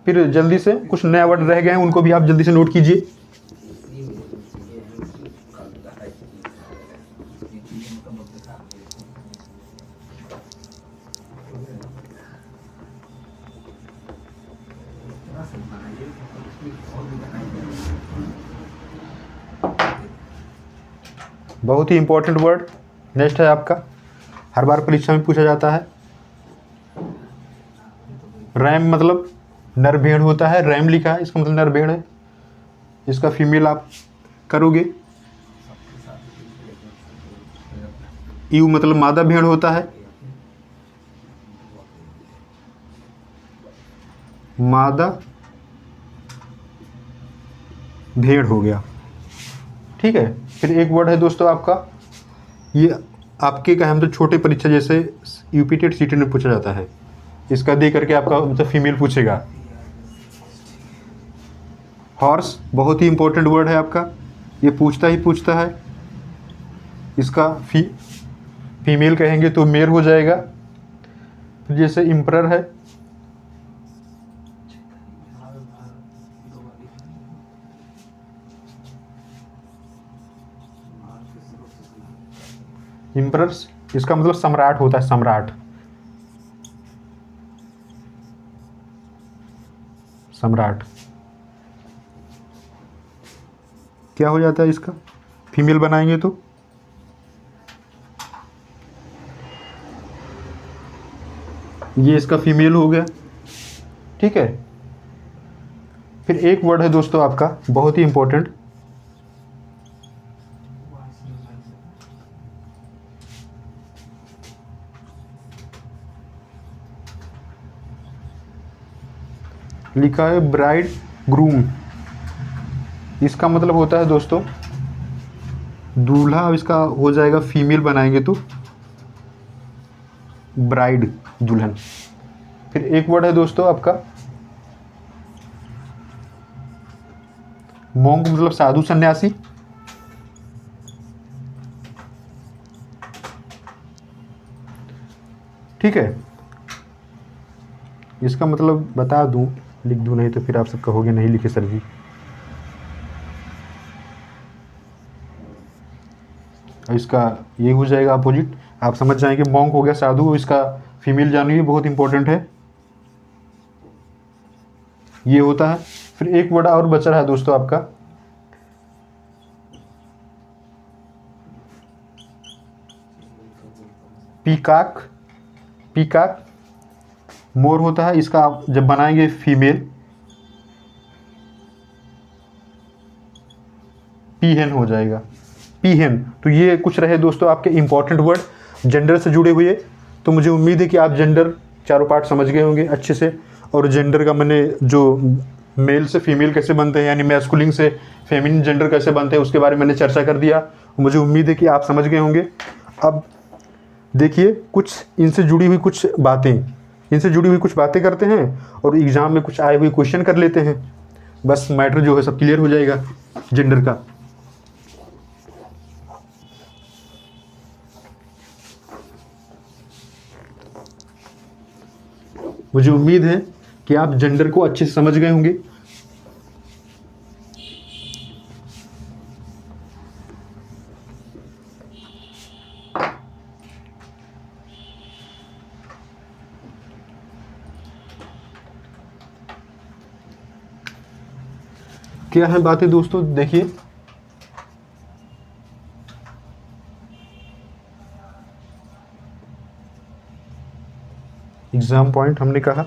फिर जल्दी से कुछ नया वर्ड रह गए हैं, उनको भी आप जल्दी से नोट कीजिए। बहुत ही इंपॉर्टेंट वर्ड नेक्स्ट है आपका, हर बार परीक्षा में पूछा जाता है। रैम मतलब नर भेड़ होता है, रैम लिखा है, इसका मतलब नर भेड़ है। इसका फीमेल आप करोगे। यू मतलब मादा भेड़ होता है, मादा भेड़ हो गया, ठीक है। फिर एक वर्ड है दोस्तों आपका, ये आपके क्या हम तो छोटे परीक्षा जैसे यूपीटेट सीटेट में पूछा जाता है, इसका दे करके आपका मतलब फीमेल पूछेगा। हॉर्स बहुत ही इंपॉर्टेंट वर्ड है आपका, ये पूछता है। इसका फीमेल कहेंगे तो मेयर हो जाएगा। फिर जैसे इम्परर है, इम्परर्स इसका मतलब सम्राट होता है, सम्राट। सम्राट क्या हो जाता है इसका, फीमेल बनाएंगे तो ये इसका फीमेल हो गया, ठीक है। फिर एक वर्ड है दोस्तों आपका बहुत ही इंपॉर्टेंट, लिखा है ब्राइड ग्रूम। इसका मतलब होता है दोस्तों दूल्हा, अब इसका हो जाएगा फीमेल बनाएंगे तो ब्राइड, दुल्हन। फिर एक वर्ड है दोस्तों आपका मोंग, मतलब साधु सन्यासी। ठीक है, इसका मतलब बता दूं, लिख दूं, नहीं तो फिर आप सब कहोगे नहीं लिखे सर जी। इसका ये हो जाएगा अपोजिट, आप समझ जाएंगे। मॉन्क हो गया साधु, इसका फीमेल जानिए, बहुत इंपॉर्टेंट है, ये होता है। फिर एक वर्ड और बचा है दोस्तों आपका पीकॉक। पीकॉक मोर होता है, इसका आप जब बनाएंगे फीमेल पीहेन हो जाएगा, पीहेन। तो ये कुछ रहे दोस्तों आपके इंपॉर्टेंट वर्ड जेंडर से जुड़े हुए। तो मुझे उम्मीद है कि आप जेंडर चारों पार्ट समझ गए होंगे अच्छे से, और जेंडर का मैंने जो मेल से फीमेल कैसे बनते हैं, यानी मैस्कुलिन से फेमिनिन जेंडर कैसे बनते हैं, उसके बारे में मैंने चर्चा कर दिया। मुझे उम्मीद है कि आप समझ गए होंगे। अब देखिए कुछ इनसे जुड़ी हुई कुछ बातें करते हैं और एग्ज़ाम में कुछ आए हुए क्वेश्चन कर लेते हैं, बस मैटर जो है सब क्लियर हो जाएगा जेंडर का। मुझे उम्मीद है कि आप जेंडर को अच्छे से समझ गए होंगे। क्या है बातें दोस्तों, देखिए एग्जाम पॉइंट हमने कहा,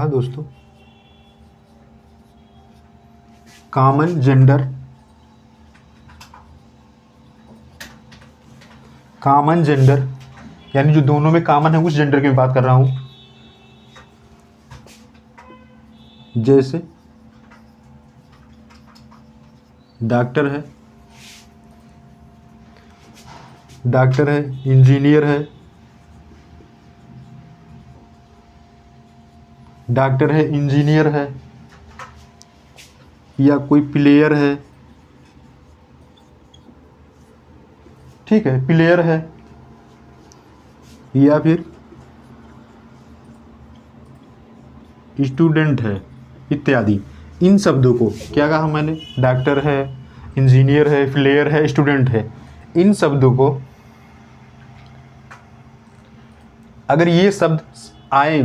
दोस्तों कॉमन जेंडर, कॉमन जेंडर यानी जो दोनों में कॉमन है उस जेंडर की मैं बात कर रहा हूं। जैसे डॉक्टर है, इंजीनियर है, डॉक्टर है, इंजीनियर है, या कोई प्लेयर है, ठीक है, प्लेयर है, या फिर स्टूडेंट है इत्यादि। इन शब्दों को क्या कहा मैंने, डॉक्टर है, इंजीनियर है, प्लेयर है, स्टूडेंट है, इन शब्दों को अगर ये शब्द आए,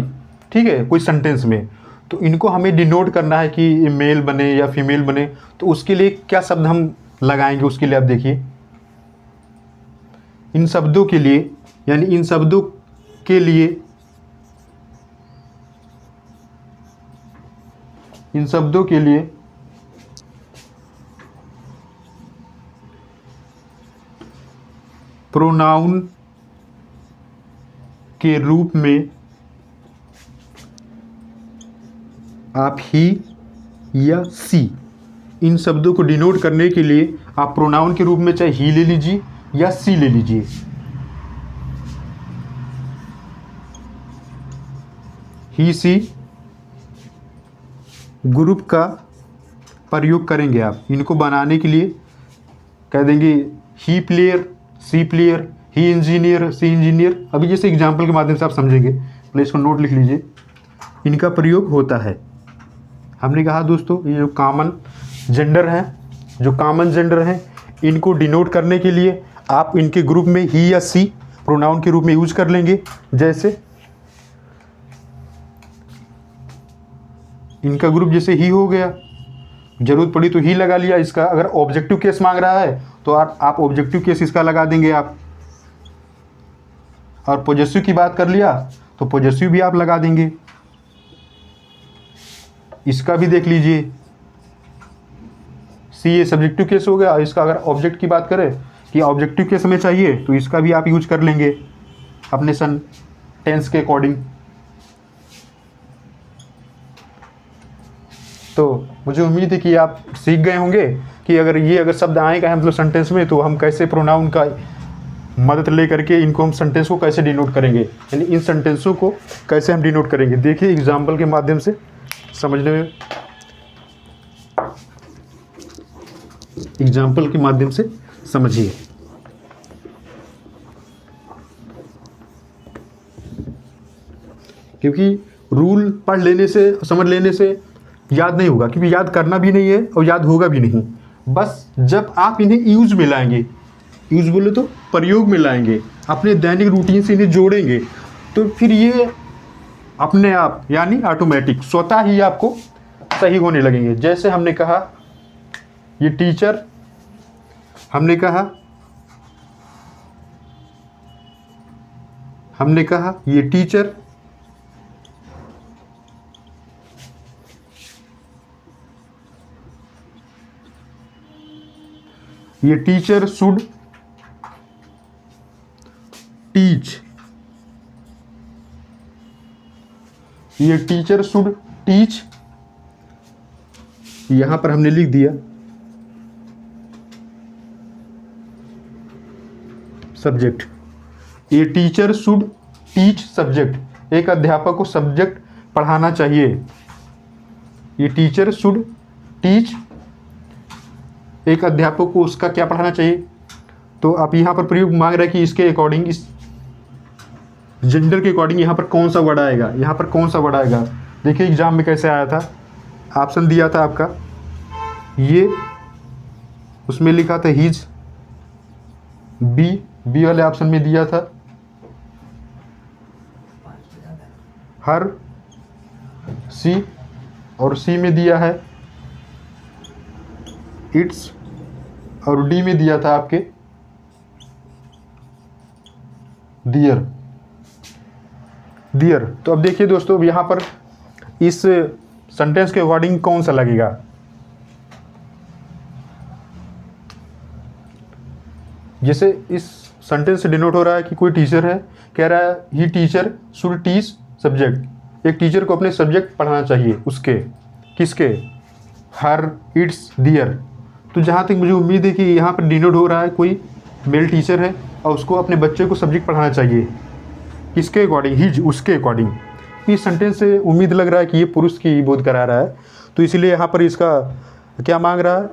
ठीक है, कोई सेंटेंस में, तो इनको हमें डिनोट करना है कि ये मेल बने या फीमेल बने, तो उसके लिए क्या शब्द हम लगाएंगे। उसके लिए आप देखिए, इन शब्दों के लिए, यानी इन शब्दों के लिए, इन शब्दों के लिए प्रोनाउन के रूप में आप ही या सी, इन शब्दों को डिनोट करने के लिए आप प्रोनाउन के रूप में चाहे ही ले लीजिए या सी ले लीजिए। ही सी ग्रुप का प्रयोग करेंगे आप। इनको बनाने के लिए कह देंगे ही प्लेयर, सी प्लेयर, ही इंजीनियर, सी इंजीनियर। अभी जैसे एग्जाम्पल के माध्यम से आप समझेंगे, पहले इसको नोट लिख लीजिए। इनका प्रयोग होता है हमने कहा दोस्तों ये जो कॉमन जेंडर है, जो कॉमन जेंडर है, इनको डिनोट करने के लिए आप इनके ग्रुप में ही या सी प्रोनाउन के रूप में यूज कर लेंगे। जैसे इनका ग्रुप जैसे ही हो गया, जरूरत पड़ी तो ही लगा लिया इसका। अगर ऑब्जेक्टिव केस मांग रहा है तो आप ऑब्जेक्टिव केस इसका लगा देंगे आप। और पॉजेसिव की बात कर लिया तो पॉजेसिव भी आप लगा देंगे। इसका भी देख लीजिए, सी ये सब्जेक्टिव केस हो गया। इसका अगर ऑब्जेक्ट की बात करें कि ऑब्जेक्टिव केस में चाहिए तो इसका भी आप यूज कर लेंगे अपने टेंस के अकॉर्डिंग। तो मुझे उम्मीद है कि आप सीख गए होंगे कि अगर शब्द आएगा मतलब सेंटेंस में तो हम कैसे प्रोनाउन का मदद ले करके इनको हम सेंटेंस को कैसे डिनोट करेंगे, यानी इन सेंटेंसों को कैसे हम डिनोट करेंगे। देखिए एग्जाम्पल के माध्यम से समझने में, एग्जाम्पल के माध्यम से समझिए। क्योंकि रूल पढ़ लेने से, समझ लेने से याद नहीं होगा, क्योंकि याद करना भी नहीं है और याद होगा भी नहीं। बस जब आप इन्हें यूज में लाएंगे, यूज बोले तो प्रयोग में लाएंगे, अपने दैनिक रूटीन से इन्हें जोड़ेंगे, तो फिर ये अपने आप यानी ऑटोमेटिक स्वतः ही आपको सही होने लगेंगे। जैसे हमने कहा ये टीचर, हमने कहा ये टीचर, ये टीचर शुड टीच, ये टीचर शुड टीच, यहां पर हमने लिख दिया सब्जेक्ट। ये टीचर शुड टीच सब्जेक्ट, एक अध्यापक को सब्जेक्ट पढ़ाना चाहिए। ये टीचर शुड टीच, एक अध्यापक को उसका क्या पढ़ाना चाहिए। तो आप यहाँ पर प्रयोग मांग रहे हैं कि इसके अकॉर्डिंग, इस जेंडर के अकॉर्डिंग यहाँ पर कौन सा वर्ड आएगा, यहाँ पर कौन सा वर्ड आएगा। देखिए एग्जाम में कैसे आया था, ऑप्शन दिया था आपका, ये उसमें लिखा था हिज, बी वाले ऑप्शन में दिया था हर, सी, और सी में दिया है इट्स, और डी में दिया था आपके डियर। तो अब देखिए दोस्तों, अब यहाँ पर इस सेंटेंस के अकॉर्डिंग कौन सा लगेगा। जैसे इस सेंटेंस से डिनोट हो रहा है कि कोई टीचर है, कह रहा है ही टीचर शुड टीच सब्जेक्ट, एक टीचर को अपने सब्जेक्ट पढ़ाना चाहिए, उसके, किसके, हर, इट्स, डियर। तो जहाँ तक मुझे उम्मीद है कि यहाँ पर डिनोट हो रहा है कोई मेल टीचर है और उसको अपने बच्चे को सब्जेक्ट पढ़ाना चाहिए, किसके अकॉर्डिंग, हिज, उसके अकॉर्डिंग। इस सेंटेंस से उम्मीद लग रहा है कि ये पुरुष की बोध करा रहा है, तो इसलिए यहाँ पर इसका क्या मांग रहा है,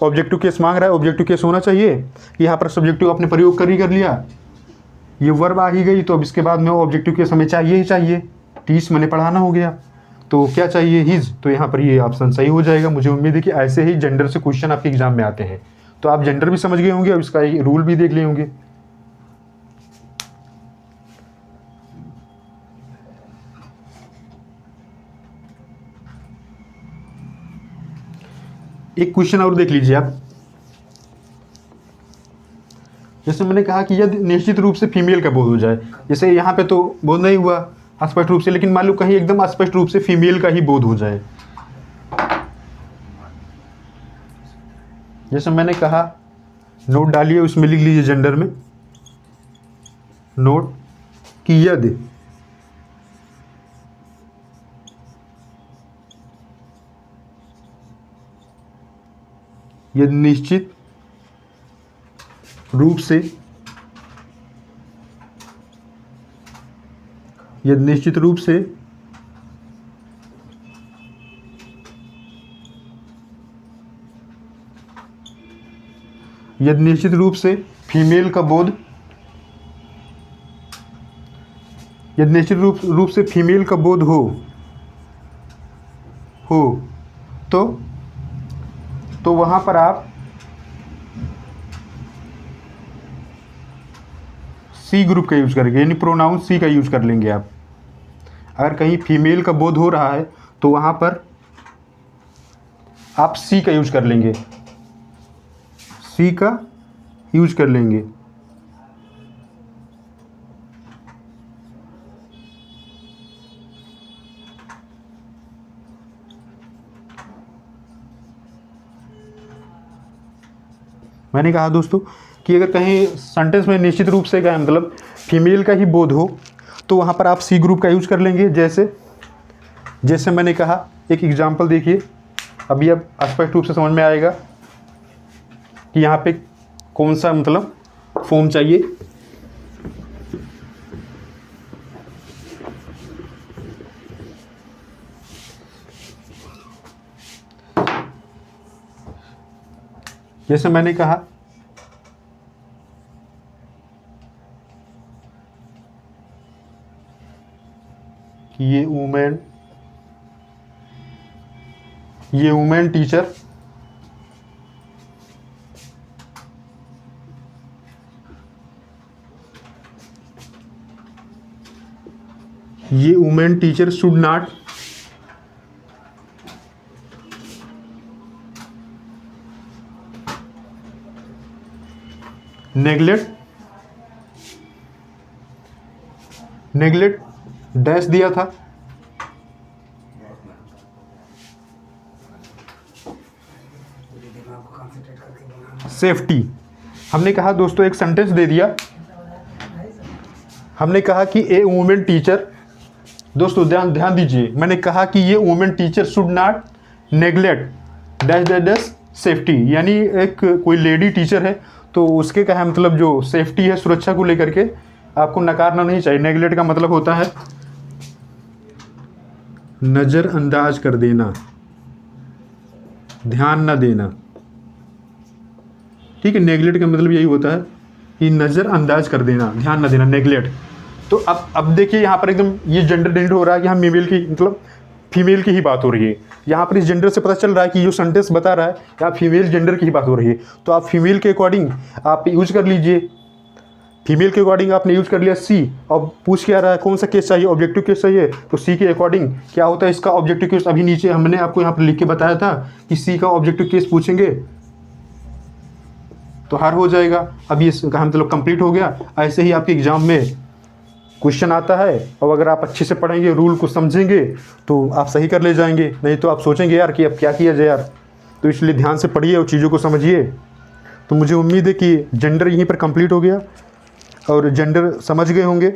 ऑब्जेक्टिव केस मांग रहा है। ऑब्जेक्टिव केस होना चाहिए, यहाँ पर सब्जेक्टिव अपने प्रयोग कर लिया, ये वर्ब आ ही गई, तो अब इसके बाद में ऑब्जेक्टिव केस हमें चाहिए ही चाहिए। टीच मैंने पढ़ाना हो गया, तो क्या चाहिए, हिज, तो यहाँ पर ये ऑप्शन सही हो जाएगा। मुझे उम्मीद है कि ऐसे ही जेंडर से क्वेश्चन आपके एग्जाम में आते हैं। तो आप जेंडर भी समझ गए होंगे और इसका रूल भी देख लिए होंगे। एक क्वेश्चन और देख लीजिए आप। जैसे मैंने कहा कि यदि निश्चित रूप से फीमेल का बोध हो जाए, जैसे यहाँ पे तो बोध नहीं हुआ स्पष्ट रूप से, लेकिन मान लो कहीं एकदम स्पष्ट रूप से फीमेल का ही बोध हो जाए। जैसे मैंने कहा नोट डालिए, उसमें लिख लीजिए जेंडर में नोट कि यदि निश्चित रूप से, यदि निश्चित रूप से फीमेल का बोध, यदि निश्चित रूप से फीमेल का बोध हो हो तो वहाँ पर आप सी ग्रुप का यूज़ करेंगे, यानी प्रोनाउन सी का यूज़ कर लेंगे आप। अगर कहीं फीमेल का बोध हो रहा है तो वहाँ पर आप सी का यूज़ कर लेंगे, सी का यूज़ कर लेंगे। मैंने कहा दोस्तों कि अगर कहीं सेंटेंस में निश्चित रूप से क्या है, मतलब फीमेल का ही बोध हो तो वहाँ पर आप सी ग्रुप का यूज़ कर लेंगे। जैसे मैंने कहा, एक एग्जांपल देखिए, अभी अब स्पष्ट रूप से समझ में आएगा कि यहाँ पे कौन सा मतलब फॉर्म चाहिए। जैसे मैंने कहा कि ये women teacher should not neglect dash दिया था, सेफ्टी। हमने कहा दोस्तों, एक सेंटेंस दे दिया, हमने कहा कि ए वुमेन टीचर, दोस्तों ध्यान दीजिए, मैंने कहा कि ये women teacher should not neglect dash dash dash safety, यानी एक कोई लेडी टीचर है तो उसके क्या है मतलब जो सेफ्टी है, सुरक्षा को लेकर के आपको नकारना नहीं चाहिए। नेग्लेक्ट का मतलब होता है नज़रअंदाज कर देना, ध्यान न देना, ठीक है। नेग्लेक्ट का मतलब यही होता है कि नज़रअंदाज कर देना, ध्यान न देना, नेग्लेक्ट। तो अब देखिए यहाँ पर एकदम ये जेंडर डिलीट हो रहा है कि हम फीमेल की ही बात हो रही है। यहाँ पर इस जेंडर से पता चल रहा है कि जो सेंटेंस बता रहा है यहाँ फीमेल जेंडर की ही बात हो रही है। तो आप फीमेल के अकॉर्डिंग आप यूज कर लीजिए, फीमेल के अकॉर्डिंग आपने यूज कर लिया सी। अब पूछ क्या रहा है, कौन सा केस चाहिए, ऑब्जेक्टिव केस चाहिए, तो सी के अकॉर्डिंग क्या होता है इसका ऑब्जेक्टिव केस। अभी नीचे हमने आपको यहाँ पर लिख के बताया था कि सी का ऑब्जेक्टिव केस पूछेंगे तो हर हो जाएगा। अब ये कहा मतलब कंप्लीट हो गया। ऐसे ही आपके एग्जाम में क्वेश्चन आता है और अगर आप अच्छे से पढ़ेंगे, रूल को समझेंगे तो आप सही कर ले जाएंगे, नहीं तो आप सोचेंगे यार कि अब क्या किया जाए यार। तो इसलिए ध्यान से पढ़िए और चीज़ों को समझिए। तो मुझे उम्मीद है कि जेंडर यहीं पर कंप्लीट हो गया और जेंडर समझ गए होंगे,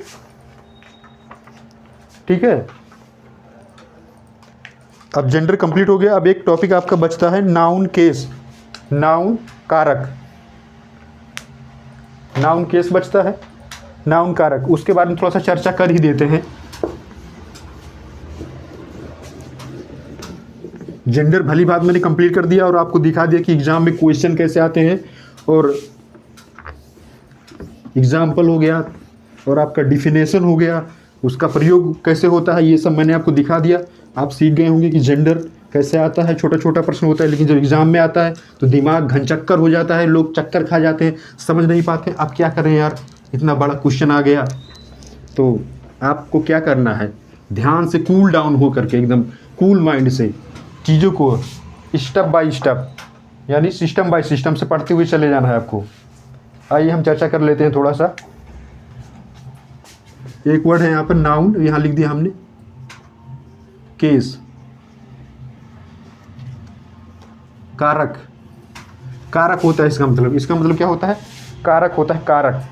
ठीक है। अब जेंडर कंप्लीट हो गया। अब एक टॉपिक आपका बचता है नाउन केस, नाउन कारक, नाउन केस बचता है, नाउन कारक। उसके बारे में थोड़ा सा चर्चा कर ही देते हैं। जेंडर भली बात मैंने कंप्लीट कर दिया और आपको दिखा दिया कि एग्जाम में क्वेश्चन कैसे आते हैं और एग्जाम्पल हो गया और आपका डिफिनेशन हो गया, उसका प्रयोग कैसे होता है, ये सब मैंने आपको दिखा दिया। आप सीख गए होंगे कि जेंडर कैसे आता है। छोटा छोटा प्रश्न होता है लेकिन जब एग्जाम में आता है तो दिमाग घनचक्कर हो जाता है, लोग चक्कर खा जाते हैं, समझ नहीं पाते। आप क्या करें यार, इतना बड़ा क्वेश्चन आ गया। तो आपको क्या करना है, ध्यान से कूल डाउन हो करके एकदम कूल माइंड से चीज़ों को स्टेप बाय स्टेप यानी सिस्टम बाय सिस्टम से पढ़ते हुए चले जाना है आपको। आइए हम चर्चा कर लेते हैं थोड़ा सा। एक वर्ड है यहाँ पर नाउन, यहाँ लिख दिया हमने केस। कारक, कारक होता है इसका मतलब क्या होता है, कारक होता है, कारक।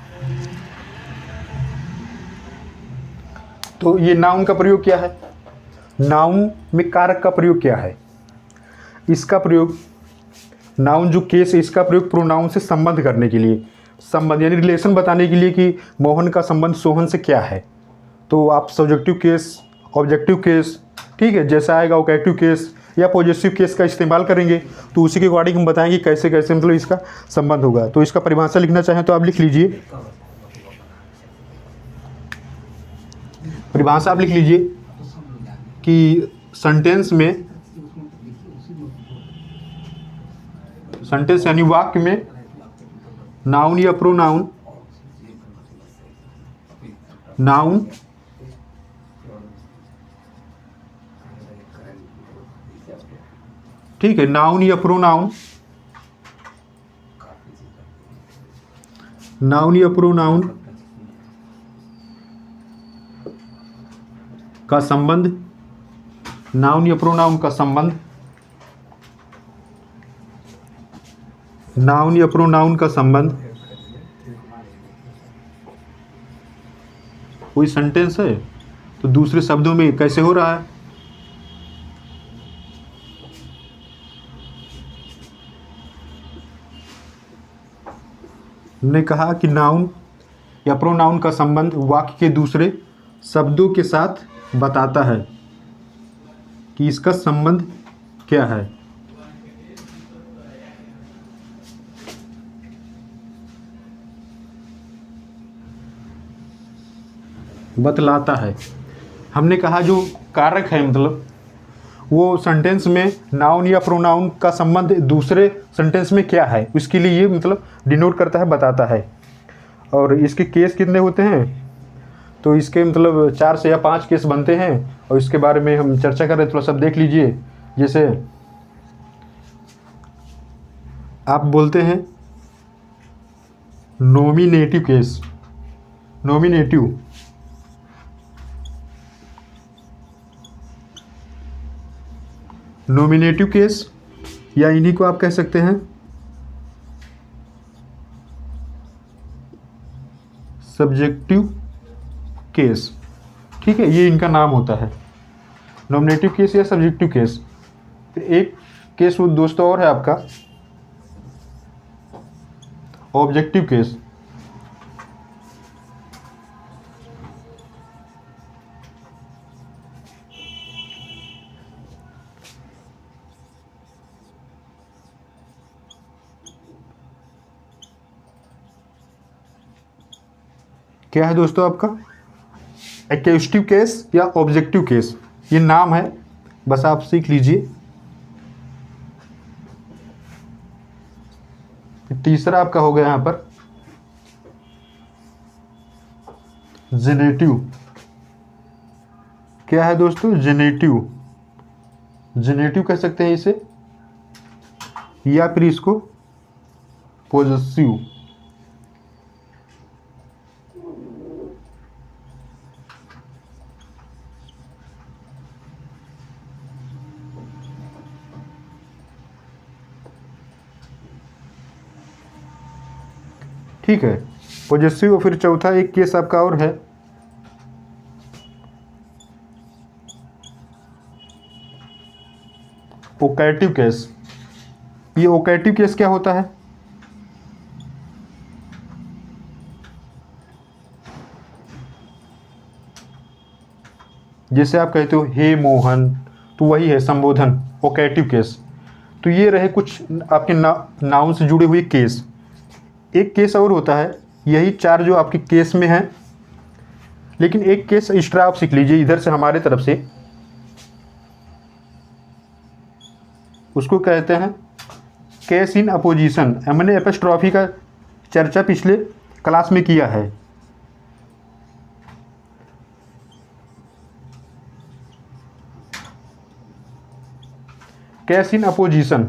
तो ये नाउन का प्रयोग क्या है, नाउन में कारक का प्रयोग क्या है। इसका प्रयोग नाउन जो केस है इसका प्रयोग प्रोनाउन से संबंध करने के लिए, संबंध यानी रिलेशन बताने के लिए कि मोहन का संबंध सोहन से क्या है। तो आप सब्जेक्टिव केस, ऑब्जेक्टिव केस, ठीक है, जैसा आएगा वोकेटिव केस या पॉजिटिव केस का इस्तेमाल करेंगे तो उसी के अकॉर्डिंग हम बताएंगे कैसे कैसे मतलब इसका संबंध होगा। तो इसका परिभाषा लिखना चाहें तो आप लिख लीजिए, परिभाषा आप लिख लीजिए कि सेंटेंस में सेंटेंस यानी वाक्य में नाउन या प्रोनाउन, नाउन ठीक है, नाउन या प्रोनाउन, नाउन या प्रोनाउन का संबंध, नाउन या प्रोनाउन का संबंध, नाउन या प्रोनाउन का संबंध कोई सेंटेंस है तो दूसरे शब्दों में कैसे हो रहा है? ने कहा कि नाउन या प्रोनाउन का संबंध वाक्य के दूसरे शब्दों के साथ बताता है कि इसका संबंध क्या है। बतलाता है। हमने कहा जो कारक है मतलब वो सेंटेंस में नाउन या प्रोनाउन का संबंध दूसरे सेंटेंस में क्या है उसके लिए ये मतलब डिनोट करता है, बताता है। और इसके केस कितने होते हैं तो इसके मतलब 4 से या 5 केस बनते हैं और इसके बारे में हम चर्चा कर रहे हैं, थोड़ा सब देख लीजिए। जैसे आप बोलते हैं nominative case, nominative nominative case या इन्हीं को आप कह सकते हैं सब्जेक्टिव केस। ठीक है, ये इनका नाम होता है नॉमिनेटिव केस या सब्जेक्टिव केस। फिर एक केस वो दोस्तों और है आपका ऑब्जेक्टिव केस। क्या है दोस्तों आपका एक्यूस्टिव केस या ऑब्जेक्टिव केस, ये नाम है, बस आप सीख लीजिए। तीसरा आपका हो गया यहाँ पर जेनेटिव। क्या है दोस्तों जेनेटिव, जेनेटिव कह सकते हैं इसे या फिर इसको पॉजेसिव। ठीक है, पॉजेसिव। फिर चौथा एक केस आपका और है ओकेटिव केस। ये ओकेटिव केस क्या होता है? जैसे आप कहते हो हे मोहन, तो वही है संबोधन, ओकेटिव केस। तो ये रहे कुछ आपके नाउन से जुड़े हुए केस। एक केस और होता है, यही 4 जो आपके केस में हैं, लेकिन एक केस एक्स्ट्रा आप सीख लीजिए इधर से हमारे तरफ से, उसको कहते हैं केस इन अपोजिशन। मैंने एपस्ट्रॉफी का चर्चा पिछले क्लास में किया है। केस इन अपोजिशन,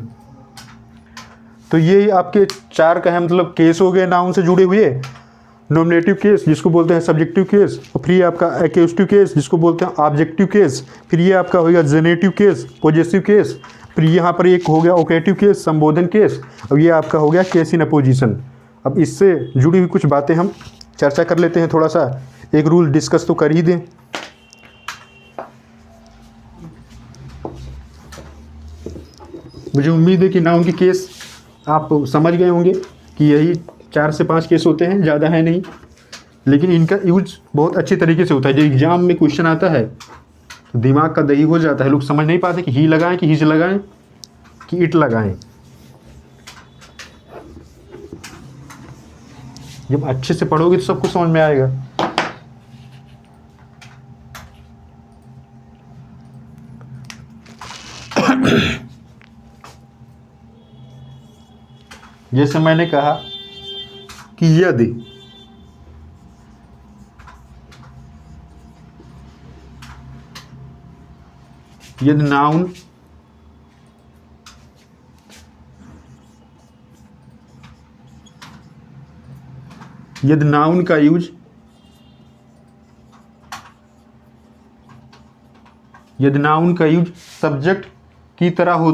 तो ये आपके 4 का है मतलब केस हो गए नाउन से जुड़े हुए। नॉमिनेटिव केस जिसको बोलते हैं सब्जेक्टिव केस, और फिर ये आपका एक्यूस्टिव केस जिसको बोलते हैं ऑब्जेक्टिव केस, फिर ये आपका हो गया जेनेटिव केस, पॉजेसिव केस, फिर यहाँ पर एक हो गया ओकेटिव केस, संबोधन केस, और ये आपका हो गया केस इन अपोजिशन। अब इससे जुड़ी हुई कुछ बातें हम चर्चा कर लेते हैं, थोड़ा सा एक रूल डिस्कस तो कर ही दें। मुझे उम्मीद है कि नाउन के केस आप समझ गए होंगे कि यही 4 से 5 केस होते हैं, ज़्यादा है नहीं, लेकिन इनका यूज बहुत अच्छे तरीके से होता है। जो एग्जाम में क्वेश्चन आता है तो दिमाग का दही हो जाता है, लोग समझ नहीं पाते कि ही लगाएं कि हिज लगाएं कि इट लगाएं। जब अच्छे से पढ़ोगे तो सब कुछ समझ में आएगा। जैसे मैंने कहा कि यदि नाउन का यूज सब्जेक्ट की तरह हो